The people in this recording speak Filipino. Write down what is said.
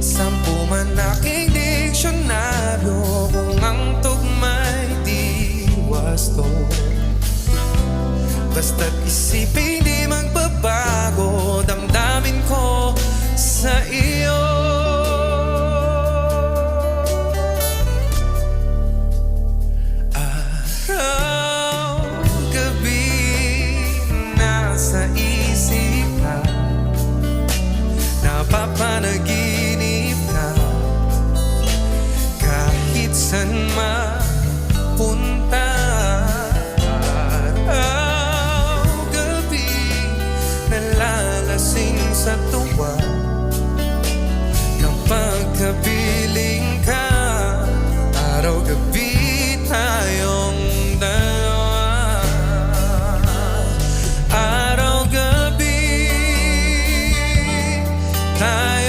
Sampu man aking diksyonaryo, kung ang tugma'y di wasto. Basta't isipin di magbabago, damdamin ko sa iyo.